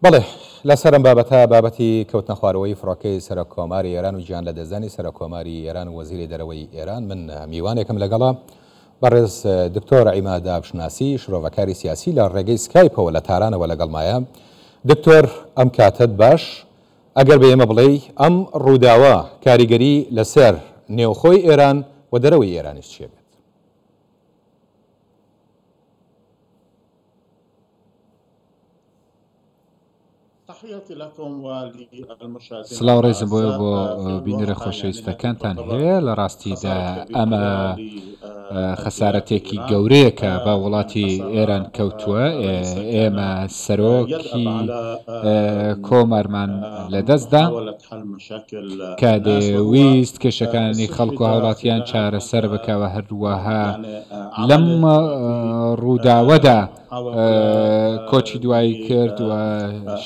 بەڵێ لەسەرم بابەتی کەوتنە خوارەوەی فڕۆکەی سەرۆک کۆماری ئێران و گیان لە دەستدانی سەرۆک کۆماری ئێران و وەزیری دەرەوەی ئێران من میوانێکم لەگەڵا بەڕێز دکتۆر عیماد ئابشناسی شرۆڤەکاری سیاسی لە ڕێگەی سکایپەوە لە تارانەوە لەگەڵمایە. دکتۆر ئەم کاتت باش ئەگەر بە ئێمە بڵێ ئەم ڕووداوە کاریگەری لەسەر نێوخۆی ئێران و دەرەوەی ئێرانیش چیە بێت؟ سڵاو ڕێزم بۆ بینەرە خۆشەویستەکانتان هەیە. لە ڕاستیدا ئەمە خەسارەتێکی گەورەیەکە بە وڵاتی ئێران کەوتووە. ئێمە سەرۆکی کۆمارمان لەدەستدا کە دەویست کێشەکانی خەڵکو و هاوڵاتیان چارەسەر بکەوە. هەروەها لەم ڕووداوەدا کۆچی دوایی کرد و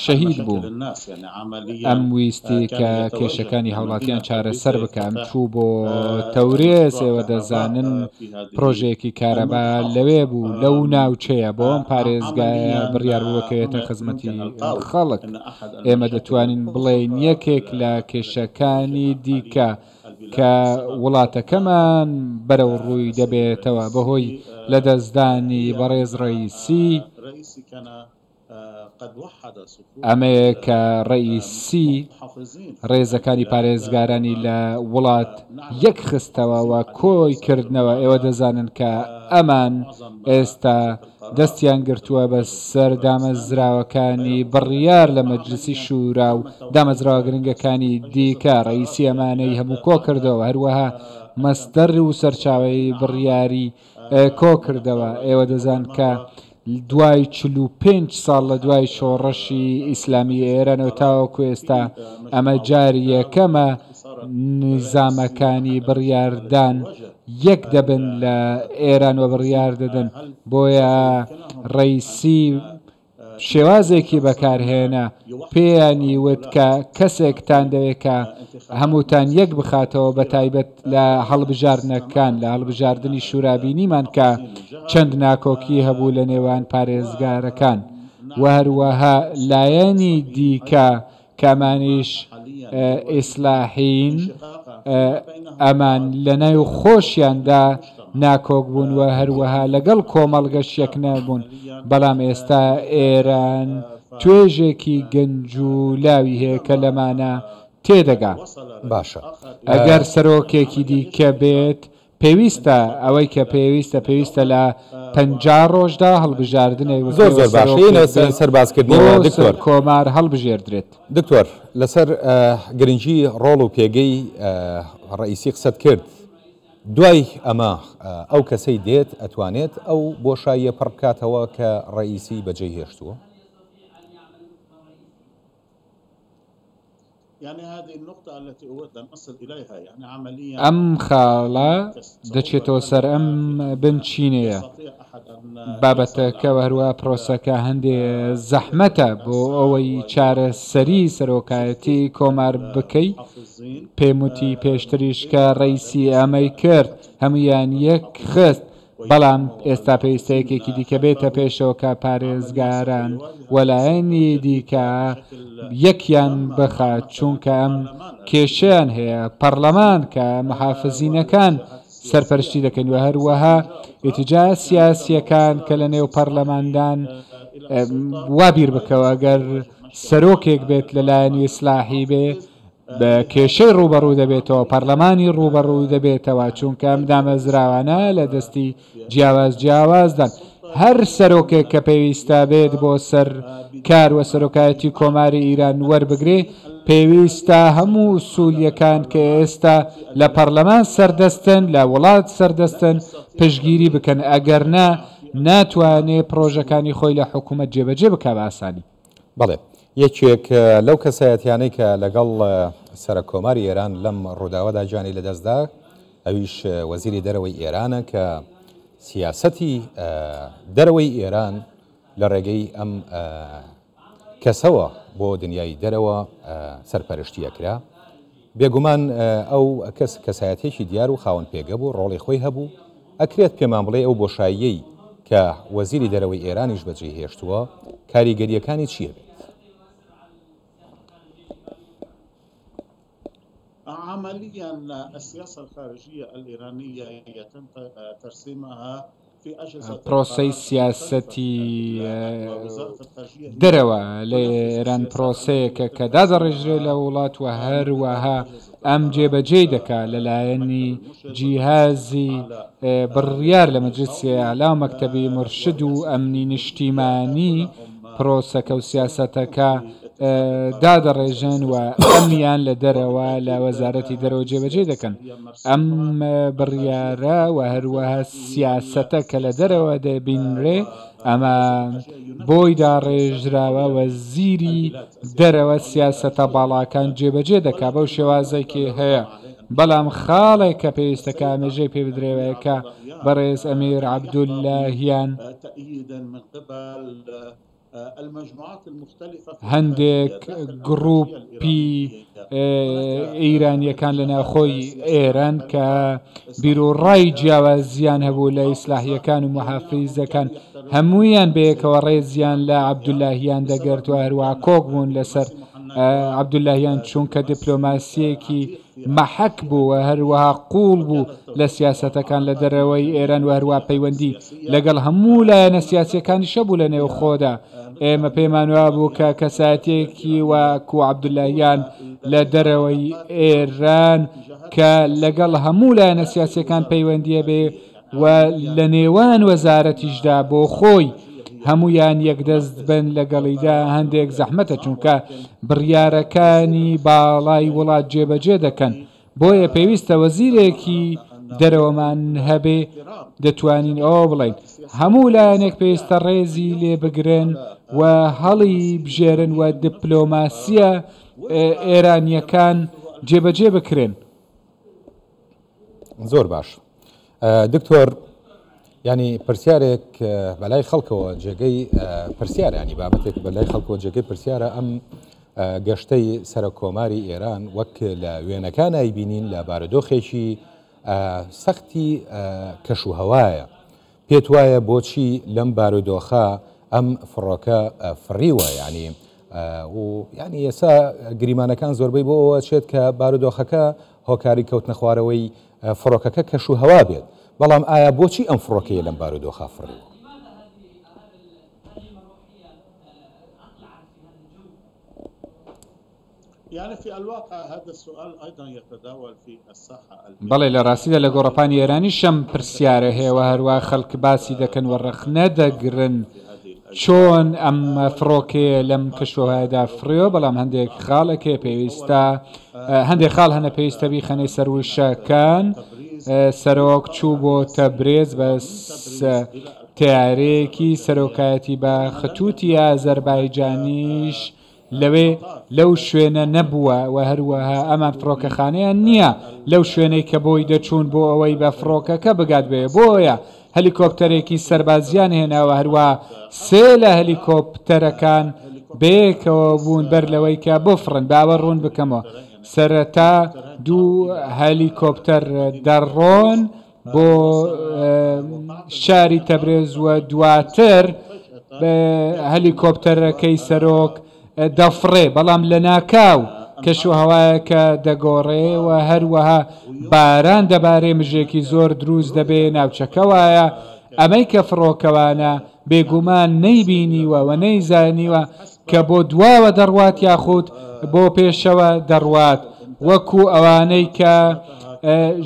شەهید بوو. ئەم ویستی کە کێشەکانی هاوڵاتیان چارەسەر بکەم چوو بۆ تەورێز. ئێوە دەزانن پرۆژەیەکی کارەبا لەوێ بوو لەو ناوچەیە بۆ ئەم پارێزگایە بڕیار بووەکەوێتە خزمەتی خەڵک. ئێمە دەتوانین بڵێین یەکێک لە کێشەکانی دیکە کە وڵاتەکەمان بەرەو ڕووی دەبێتەوە بەهۆی لەدەستدانی بەڕێز ڕەئیسی. ئەمەیە کە ڕەئیسی ڕێزەکانی پارێزگارانی لە وڵات یەک خستەوەوە کۆی کردنەوە. ئێوە دەزانن کە ئەمان ئێستا دەستیان گرتووە بە سەر دامەزراوەکانی بڕیار لە مەجلیسی شورا و دامەزراوە گرنگەکانی دیکە. ڕەئیسی ئەمانەی هەموو کۆ کردەوە، هەروەها مەستەر و سەرچاوەی بڕیاری کۆ کردەوە. ئێوە دەزان کە دوای 45 ساڵ لە دوای شۆڕەشی ئیسلامی ئێرانەوە تاوەکو ئێستا ئەمە جاری یەکەمە نظامەکانی بڕیاردان یەک دەبن لە ئێرانەوە بڕیار دەدەن. بۆیە ڕەئیسی شێوازێکی بەکارهێنا پێیانی وت کە کەسێکتان دەوێت کە هەمووتان یەک بخاتەوە، بە تایبەت لە هەڵبژاردنەکان لە هەڵبژاردننی شورابینیمان کە چەند ناکۆکی هەبوو لە نێوان پارێزگارەکان و هەروەها لایەنی دیکە کەمانیش ئیسلاحین ئەمان لە ناو خۆشیاندا ناکۆک بوون و هەروەها لەگەڵ کۆمەڵگەش یەک نەبوون. بەڵام ئێستا ئێران توێژێکی گەنج و لاوی هەیە کە لەمانە تێدەگا. باشە ئەگەر سەرۆکێکی دیکە بێت پێویستە ئەوەی کە پێویستە لە 50 ڕۆژدا هەڵبژاردنەوەی زۆر باشە سەربازکردنەوە دکتۆر کۆمار هەڵبژێردرێت. دکتۆر لەسەر گرنگی ڕۆڵ و پێگەی ڕەئیسی قسەت کرد. دوای ئەمە ئەو کەسەی دێت ئەتوانێت ئەو بۆشاییە پڕ بکاتەوە کە ڕەئیسی بەجێی هێشتووە؟ ئەم خاڵە دەچێتەوە سەر ئەم بنچینەیە بابەتەکە هەروە پرۆسەکە هەندێ زەحمەتە بۆ ئەوەی چارەسەری سەرۆکایەتی کۆمار بکەی. پێم وتی پێشتریش کە ڕەئیسی ئەمەی کرد هەمویان یەک خست، بەڵام ئێستا پێویستەیەکێکی دیکە بێتە پێشەوە کە پارێزگاران وەلایەنی دیکە یەکیان بخات، چونکە ئەم کێشیان هەیە. پەرلەمان کە محافزینەکان سەرپەرشتی دەکەن و هەروەها ئێتیجا سیاسیەکان کە لە نێو پەرلەماندان وابیر بکەوە ئەگەر سەرۆکێک بێت لەلایەنی ئیسلاحی بێ بە کێشەی ڕوبەڕوو دەبێتەوە، پەرلەمانی ڕوبەڕوو دەبێتەوە، چونکە ئەم دامەزراوانە لە دەستی جیاوازدان. هەر سەرۆکێک کە پێویستە بێت بۆ سەر کار و سەرۆکایەتی کۆماری ئیران وەربگرێ پێویستە هەموو سوولیەکان کە ئێستا لە پەرلەمان سەردەستن لە وڵات سەردەستن پشگیری بکەن، ئەگەر ناتوانێت پرۆژەکانی خۆی لە حکوومەت جێبەجێ بکە بە ئاسانی. بەڵێ یەکێک لەو کەسایەتیانەی کە لەگەڵ سەرۆک کۆماری ئێران لەم ڕووداوەدا جانی لەدەستدا ئەویش وەزیری دەرەوەی ئێرانە کە سیاسەتی دەرەوەی ئێران لە ڕێگەی ئەم کەسەوە بۆ دنیای دەرەوە سەرپەرشتیەکرا. بێگومان ئەو کەسایەتێکی دیار و خاوەن پێگە بوو، ڕۆڵی خۆی هەبوو. ئەکرێت پێمان بڵێ ئەو بۆشاییەی کە وەزیری دەرەوەی ئێرانیش بەجێ هێشتووە کاریگەریەکانی چییە بێت؟ ثانيا السياسة الخارجية الإيرانية يتم ترسيمها في أجهزة پرۆسەی سیاسەتی دەرەوە لە ئێران پرۆسەیەکە کە دادەڕێژرێت لە وڵات و هەروەها ئەم جێبەجێ دەکات لەلایەنی جیهازی بڕیار لە مەجلیسی ئاعلا و مەکتەبی مرشد و ئەمنی نیشتیمانی پرۆسەکە و سیاسەتەکە دادەڕێژن و ئەمیان لە دەرەوە لە وەزارەتی دەرەوە جێبەجێ دەکەن. ئەم بڕیارە و هەروەها سیاسەتە کە لە دەرەوە دەبینرێ ئەمە بۆی داڕێژراوە وەزیری دەرەوە سیاسەتە باڵاکان جێبەجێ دەکا بەو شێوازێکی هەیە. بەڵام خاڵێک کە پێویستەکە ئامێژەی پێ بدرێوەیەکە بەڕێز ئەمیر عەبدوڵلاهیان هەندێک گروپی ئیرانیەکان لە ناوخۆی ئێران کە بیرۆڕای جیاوازیان هەبوو لە ئیسلاحیەکان و محافیزەکان هەموویان بەیەکەوە ڕێزیان لە عەبدوڵلاهیان دەگەرت و هەروەها کۆک بوون لەسەر عەبدوڵلاهیان چونکە دیپلۆماسیەکی مەحەک بوو و هەروەها قوڵ بوو لە سیاسەتەکان لە دەرەوەی ئێران و هەروەها پەیوەندی لەگەڵ هەموو لایەنە سیاسیەکانی شەبوو لە نێو خۆدا. ئێمە پێمان وا بوو کە کەساتێکی وەکو عەبدوڵلاهیان لە دەرەوەی ئێران کە لەگەڵ هەموو لایەنە سیاسیەکان پەیوەندیە بێ و لە نێوان وەزارەتیشدا بۆ خۆی هەمویان یەکدەست بن لەگەڵیدا هەندێک زەحمەتە چونکە بڕیارەکانی باڵای وڵات جێبەجێ دەکەن. بۆیە پێویستە وەزیرێکی دەرەوەمان هەبێ دەتوانین ئەوە بڵین هەموو لایەنێک پێویستە ڕێزی لێ بگرن و هەڵی بژێرن و دیپلۆماسیە ئێرانیەکان جێبەجێ بکرێن. زۆر باش دکتۆر، ینی پرسیارێک بەلای خەڵکەوە جێگەی پرسیارانی بابەتێک بەلای خەڵکەوە جێگەی پرسیارە ئەم گەشتەی سەرۆکۆماری ئێران وەک لە وێنەکان ئایبینین لە بارودۆخێکی سەختی کەشوهەوایە. پێت وایە بۆچی لەم بارودۆخە ئەم فڕۆکە فڕیوە ینی ئێستا گریمانەکان زۆربەی بۆ ئەوە چێت کە بارودۆخەکە هۆکاری کەوتنە خوارەوەی فڕۆکەکە کەشوهەوا بێت. بەڵام ئایا بۆچی ئەم فڕۆکەیە لەم بارودۆخە فڕی؟ بەڵێ لە ڕاستیدا لە گۆڕەپانی ئێرانی شەم پرسیارە هەیەوە هەروە خەڵک باسی دەکەن و ڕەخنە دەگرن چۆن ئەم فڕۆکەیە لەم کەشوهەوایەدا فڕیۆ. بەڵام هەندێک خاڵێکێ پێویستە هەندێک خاڵ هەنە پێویستە بیخەنەی سەروشەکان. سەرۆک چوو بۆ تەبرێز بە تیارەیەکی سەرۆکایەتی بە خەتوتی ئازەربایجانیش لەوێ لەو شوێنە نەبووە و هەروەها ئەمان فڕۆکەخانەیان نییە لەو شوێنەی کە بۆی دەچوون بۆ ئەوەی بە فڕۆکەکە بگات بێ. بۆیە هەلیکۆپتەرێکی سەربازیان هێناوە هەروە سێ لە هەلیکۆپتەرەکان بەیەکەوە بوون بەر لەوەی کە بفڕن باوە ڕوون بکەمەوە. سەرەتا دوو هەلیکۆپتەر دەڕۆن بۆ شاری تەبرێز و دواتر هەلیکۆپتەرەکەی سەرۆک دەفڕێ. بەڵام لە ناکاو کەشوهەوایەکە دەگۆڕێ و هەروەها باران دەبارێ مژێکی زۆر دروست دەبێ ناوچەکەوایە. ئەمەی کە فڕۆکەوانە بێگومان نەیبینیوە و نەیزانیوە کە بۆ دواوە دەڕوات یاخود بۆ پێشەوە دەڕوات وەکو ئەوانەی کە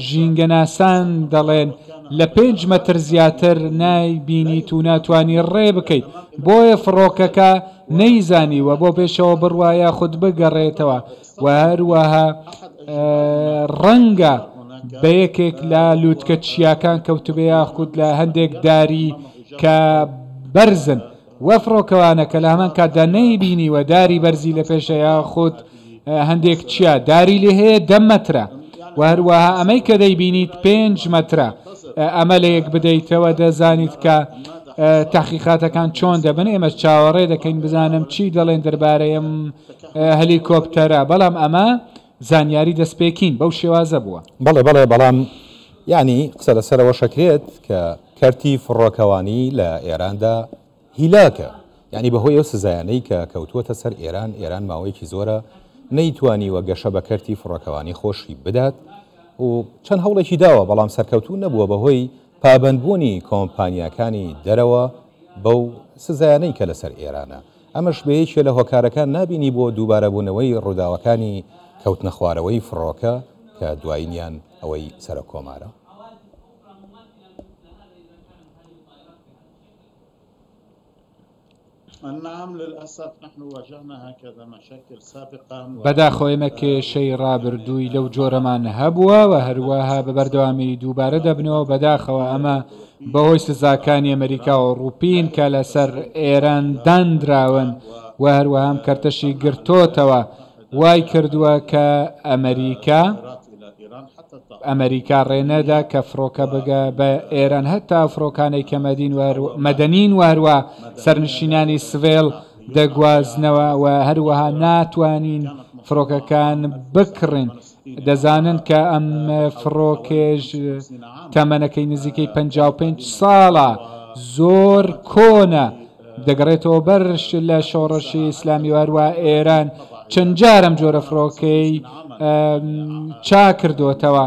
ژینگەناسان دەڵێن لە 5 مەتر زیاتر نایبینیت و ناتوانی ڕێ بکەیت. بۆیە فڕۆکەکە نەیزانیوە بۆ پێشەوە بڕوایە خود بگەڕێتەوە و هەروەها ڕەنگە بە یەکێک لە لووتکە چیاکان کەوتبێ یاخود لە هەندێک داری کە بەرزن وە فڕۆکەوانە کە لە هەمان کاتدا نەیبینی و داری بەرزی لە پێشە یاخود هەندێک چیا داری لێ هەیە 10 مەترە و هەروەها ئەمەی کە دەیبینیت 5 مەترە. ئەمە لە یەک بدەیتەوە دەزانیت کە تاقیقاتەکان چۆن دەبن. ئێمە چاوەڕێ دەکەین بزانم چی دەڵێن دەربارەی ئەم هەلیکۆپتەرە. بەڵام ئەمە زانیاری دەستپێکین بەو شێوازە بووە. بەڵێ بەڵام ینی قسە لەسەرەوە شەکرێت کە کەرتی فڕۆکەوانی لە ئێراندا هیلاکە. ینی بەهۆی ئەو سزایانەی کە کەوتووەتە سەر ئێران ماوەیەکی زۆرە نەیتوانی وە گەشە بە کەرتی فڕۆکەوانی خۆشی بدات و چەند هەوڵێکی داوە بەڵام سەرکەوتوو نەبووە بەهۆی پابندبوونی کۆمپانیاکانی دەرەوە بەو سزایانەی کە لەسەر ئێرانە. ئەمەش بەیەکێ لە هۆکارەکان نبینی بۆ دووبارەبوونەوەی ڕووداوەکانی کەوتنە خوارەوەی فڕۆکە کە دوایینیان ئەوەی سەرە کۆمارە. بەداخۆ ئێمە کێشەی ڕابردووی لەو جۆرەمان هەبووە و هەروەها بە بەردەوامی دووبارە دەبنەوە. بەداخەوە ئەمە بەهۆی سزاکانی ئەمریکا و ڕووپین کە لەسەر ئێران دانراون و هەروەهام کەرتەشی گرتۆتەوە وای کردووە کە ئەمریکا ڕێنەدا کە فڕۆکە بگە بە ئێران هەتا فڕۆکانەی کە مەدەنین و هەروە سەرنشینانی سڤێڵ دەگوازنەوە و هەروەها ناتوانین فڕۆکەکان بکڕن. دەزانن کە ئەم فڕۆکێژ تەمەنەکەی نزیکەی 55 ساڵە زۆر کۆنە دەگەڕێتەوە بەرش لە شۆڕشی ئیسلامی و هەروە ئێران چەند جارم جۆرە فڕۆکەی چا کردوتەوە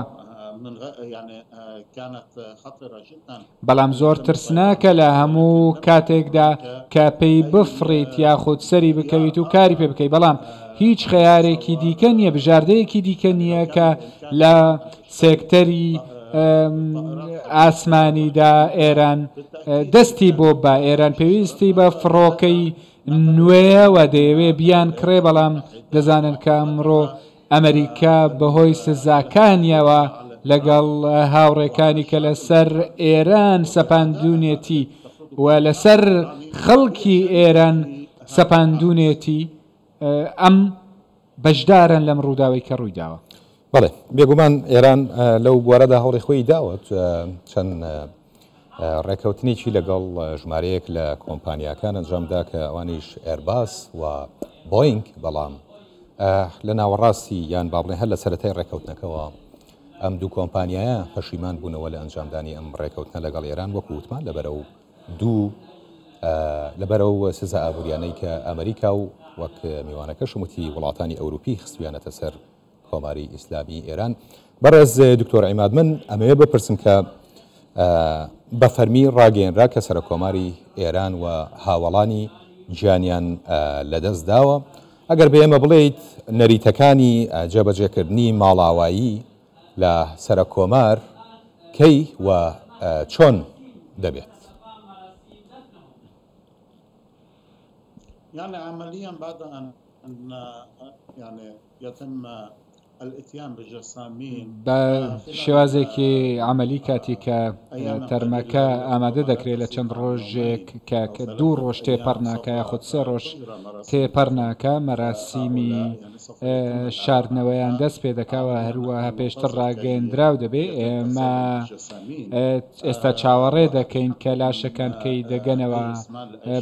بەڵام زۆر ترسناکە لە هەموو کاتێکدا کە پێی بفڕیت یاخود سەری بکەویت و کاری پێ بکەیت بەڵام هیچ خەیارێکی دیکە نییە بژاردەیەکی دیکە نییە کە لە سێکتەری ئاسمانیدا ئێران دەستی بۆ بە ئێران پێویستی بە فڕۆکەی نوێیەوە دەیەوێ بیان کرێ بەڵام دەزانن کە ئەمڕۆ ئەمریکا بەهۆی سزاکانیەوە لەگەڵ هاوڕێکانی کە لەسەر ئێران سەپاندونێتی و لەسەر خەڵکی ئێران سەپاندونێتی ئەم بەشدارن لەم ڕووداوی کە ڕوویداوە. بەڵێ بێگومان ئێران لەو بوارەدا هەوڵی خۆی داوت چەند ڕێکەوتنیی لەگەڵ ژمارەیەک لە کۆمپانیاکان ئەنجامدا کە ئەوانیش ئێرباس و بۆینگ بەڵام لە ناوەڕاستی یان بابڵێ هەر لە سەرەتای ڕێکەوتنەکەەوە ئەم دوو کۆمپانیایە پەشیمان بوونەوە لە ئەنجامدانی ئەم ڕێکەوتنە لەگەڵ ئێران وەکو وتمان لەبەرەو سزا ئابوووریانەی کە ئەمریکا و وەک میوانەکەشم وتی وڵاتانی ئەوروپی خستویانەتە سەر کۆماری ئیسلامی ئێران. بەڕێز دکتۆر عیماد من ئەمەوێ بپرسم کە بە فەرمی ڕاگەیەنرا کە سەر کۆماری ئێران و هاوڵانی گیانیان لەدەست داوە ئەگەر بە ئێمە بڵێیت نەریتەکانی جێبەجێکردنی ماڵاوایی لە سەر کۆمار کەی و چۆن دەبێت؟ يعني عمليا بعد أن يعني يتم بە شێوازێکی عملی کاتی کە تەرمەکە ئامادە دەکرێت لە چەند ڕۆژێک کە دوو ڕۆژ تێپەڕ ناکە یاخود سێ ڕۆژ تێپەڕ ناکە مەراسیمی شاردنەوەیان دەست پێ دەکاوە هەروەها پێشتر ڕاگەیەندراو دەبێ. ئێمە ئێستا چاوەڕێ دەکەین کە لاشەکان کەی دەگەنەوە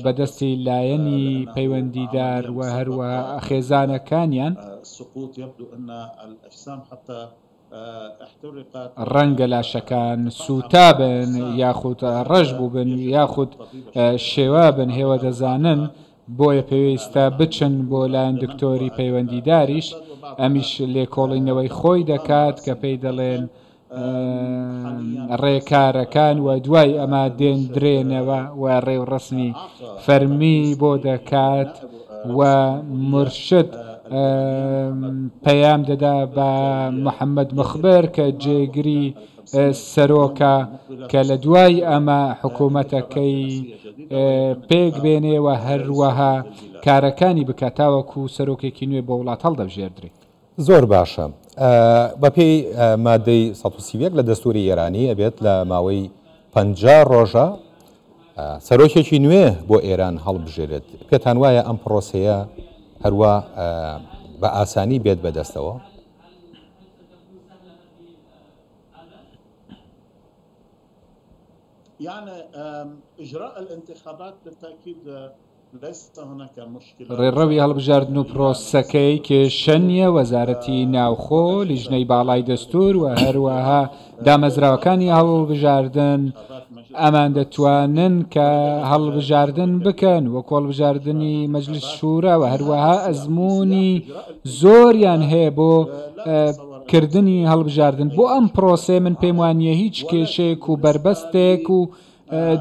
بەدەستی لایەنی پەیوەندیدار و هەروەها خێزانەکانیان ڕەنگە لاشەکان سوتا بن یاخود ڕەش بوو بن یاخود شێوا بن هێوە دەزانن بۆیە پێویستە بچن بۆ لایەن دکتۆری پەیوەندیداریش ئەمیش لێکۆڵینەوەی خۆی دەکات کە پێی دەڵێن ڕێکارەکان و دوای ئەمە دێنرێنەوە و ڕێو ڕسمی فەرمی بۆ دەکات و مرشد پەیام دەدا بە محەممەد مخبر کە جێگری سەرۆکە کە لە دوای ئەمە حکوومەتەکەی پێک بێنێەوە هەروەها کارەکانی بکاتاوەکو سەرۆکێکی نوێ بۆ وڵات هەڵدەبژێردرێت. زۆر باشە. بەپێی مادەی 131 لە دەستوری ئێرانی ئەبێت لە ماوەی 50 ڕۆژە سەرۆکێکی نوێ بۆ ئێران هەڵبژێرێت. پێتان وایە ئەم پرۆسەیە هەروە بە ئاسانی بێت بەدەستەوە؟ يعني إجراء الانتخابات بالتأكيد ليس هناك مشكلة. ڕێڕەوی هەڵبژاردن و پرۆسەکەی کێشە نیە. وەزارەتی ناوخۆ لیژنەی باڵای دەستور و هەروەها دامەزراوەکانی هەڵبژاردن ئەمان دەتوانن کە هەڵبژاردن بکەن وە کۆڵبژاردننی مەجلیس شورا و هەروەها ئەزمموی زۆریان هەیە بۆ کردنی هەڵبژاردن بۆ ئەم پرۆسێ من پێم وانییە هیچ کێشەیەک و بربەستێک و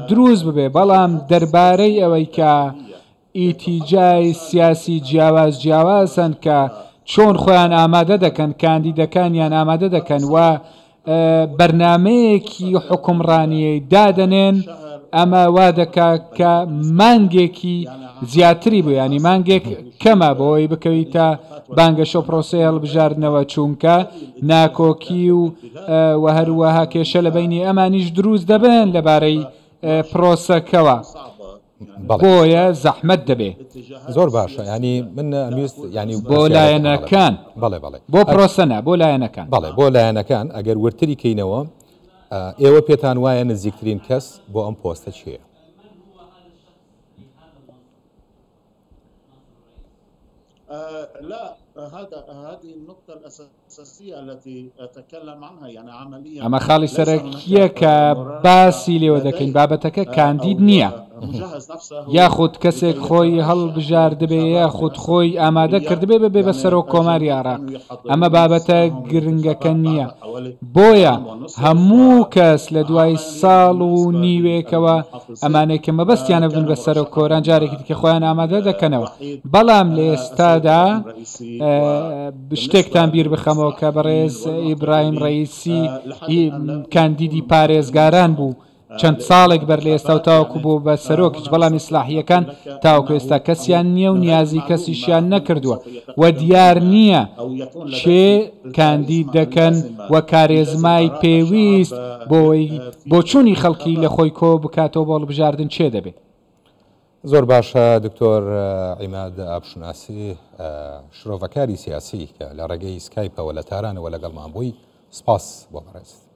دروست ببێ، بەڵام دەربارەی ئەوەی کە ئیتیجای سیاسی جیاوازن کە چۆن خۆیان ئامادە دەکەن کاندیدەکانیان ئامادە دەکەن و بەرنمەیەکی حکومڕانیەی دادەنێن، ئەمە وا دەکا کە مانگێکی زیاتری بوو، ینی مانگێک کەمە بۆەوەی بکەوی تا بانگەشە پرۆسی هەڵبژاردنەوە چونکە ناکۆکی و هەروەها کێشە لە بینی ئەمانیش دروست دەبێن لەبارەی پرۆسەکەوە، بۆیە زەحمەت دەبێ. زۆر باشە، ینی من ئەویست ینی بۆ لایەنەکان بەڵێ بەڵێ بۆ پرۆسەنە بۆ لایەنەکان بەڵێ بۆ لایەنەکان ئەگەر ورتری کەینەوە ئێوە پێتان وایە نزیکترین کەس بۆ ئەم پۆستە چییە؟ لا هذه النقطة الأساسية التي أتكلم عنها يعني عمليا ئەمە خاڵی سەرەکیە کە باسی لێوە دەکەین، بابەتەکە کاندید نییە، یاخود کەسێک خۆی هەڵبژاردبێ یاخود خۆی ئامادە کردبێ ببێ بە سەرۆک کۆماری عێراق، ئەمە بابەتە گرنگەکە نییە. بۆیە هەموو کەس لە دوای ساڵ و نیوێکەوە ئەمانێک کە مەبەستیانە بن بە سەرۆک کۆران جارێکی دیکە خۆیان ئامادە دەکەنەوە، بەڵام لە ئێستادا شتێکتان بیر بخەمەوە کە بەڕێز ئیبراهیم ڕەئیسی کاندیدی پارێزگاران بوو چەند ساڵێک بەر لە ئێستا و تاوەکو بۆ بە سەرۆکیش، بەڵام ئیسلاحیەکان تاوەکو ئێستا کەسیان نییە و نیازی کەسیشیان نەکردووە و دیار نییە چێ کاندید دەکەن و کارێزمای پێویست بۆ چوونی خەڵکی لە خۆی کۆ بکاتەوە بۆ هەڵبژاردن چێ دەبێت. زۆر باشە دکتۆر عیماد ئابشوناسی، شرۆڤەکاری سیاسی کە لە ڕێگەی سکایپەوە لە تارانەوە لەگەڵمان بووی، سپاس بۆ بەڕێز.